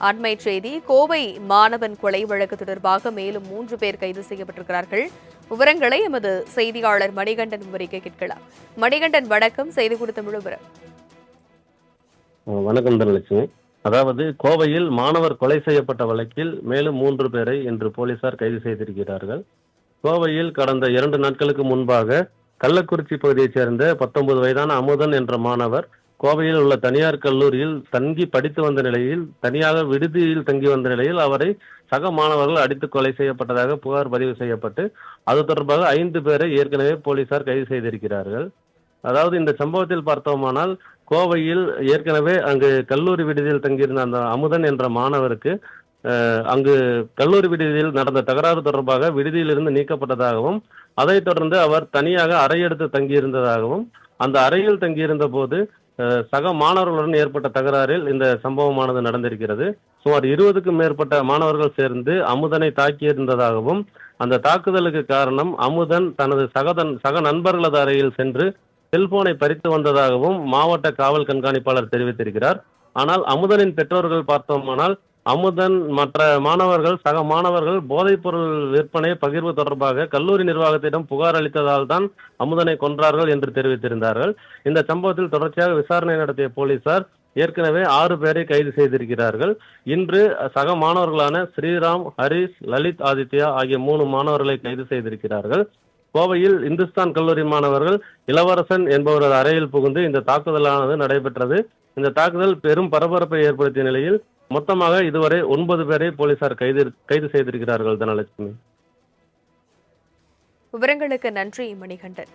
அண்மை செய்தி கோவை மாணவன் கொலை வழக்கு தொடர்பாக மேலும் 3 பேர் கைது செய்யப்பட்டிருக்கிறார்கள். விவரங்களை எமது செய்தியாளர் மணிகண்டன் விவரிக்க கேட்கலாம். மணிகண்டன், வணக்கம். செய்தி குறித்த முழு விவரம். வணக்கம் தனலட்சுமி. அதாவது கோவையில் மாணவர் கொலை செய்யப்பட்ட வழக்கில் மேலும் 3 பேரை இன்று போலீசார் கைது செய்திருக்கிறார்கள். கோவையில் கடந்த 2 நாட்களுக்கு முன்பாக கள்ளக்குறிச்சி பகுதியைச் சேர்ந்த 19 வயதான அமுதன் என்ற மாணவர் கோவையில் உள்ள தனியார் கல்லூரியில் தங்கி படித்து வந்த நிலையில், தனியாக விடுதியில் தங்கி வந்த நிலையில் அவரை சக மாணவர்கள் அடித்து கொலை செய்யப்பட்டதாக புகார் பதிவு செய்யப்பட்டு அது தொடர்பாக 5 பேரை ஏற்கனவே போலீசார் கைது செய்திருக்கிறார்கள். அதாவது இந்த சம்பவத்தில் பார்த்தோமானால் கோவையில் ஏற்கனவே அங்கு கல்லூரி விடுதியில் தங்கியிருந்த அந்த அமுதன் என்ற மாணவருக்கு அங்கு கல்லூரி விடுதியில் நடந்த தகராறு தொடர்பாக விடுதியிலிருந்து நீக்கப்பட்டதாகவும், அதைத் தொடர்ந்து அவர் தனியாக அறை எடுத்து தங்கியிருந்ததாகவும், அந்த அறையில் தங்கியிருந்த போது சக மாணவர்களுடன் ஏற்பட்ட தகராறில் இந்த சம்பவமானது நடந்திருக்கிறது. சுமார் 20க்கும் மேற்பட்ட மாணவர்கள் சேர்ந்து அமுதனை தாக்கியிருந்ததாகவும், அந்த தாக்குதலுக்கு காரணம் அமுதன் தனது சக நண்பர்களது அறையில் சென்று செல்போனை பறித்து வந்ததாகவும் மாவட்ட காவல் கண்காணிப்பாளர் தெரிவித்திருக்கிறார். ஆனால் அமுதனின் பெற்றோர்கள் பார்த்தோமானால் அமுதன் மற்ற மாணவர்கள் சக மாணவர்கள் போதைப் பொருள் விற்பனை பகிர்வு தொடர்பாக கல்லூரி நிர்வாகத்திடம் புகார் அளித்ததால் தான் அமுதனை கொன்றார்கள் என்று தெரிவித்திருந்தார்கள். இந்த சம்பவத்தில் தொடர்ச்சியாக விசாரணை நடத்திய போலீசார் ஏற்கனவே 6 பேரை கைது செய்திருக்கிறார்கள். இன்று சக மாணவர்களான ஸ்ரீராம், ஹரிஷ், லலித், ஆதித்யா ஆகிய 3 மாணவர்களை கைது செய்திருக்கிறார்கள். கோவையில் இந்துஸ்தான் கல்லூரி மாணவர்கள் இளவரசன் என்பவரது அறையில் புகுந்து இந்த தாக்குதலானது நடைபெற்றது. இந்த தாக்குதல் பெரும் பரபரப்பை ஏற்படுத்திய நிலையில் மொத்தமாக இதுவரை 9 பேரை போலீசார் கைது செய்திருக்கிறார்கள். தனலட்சுமி, விவரங்களுக்கு நன்றி மணிகண்டன்.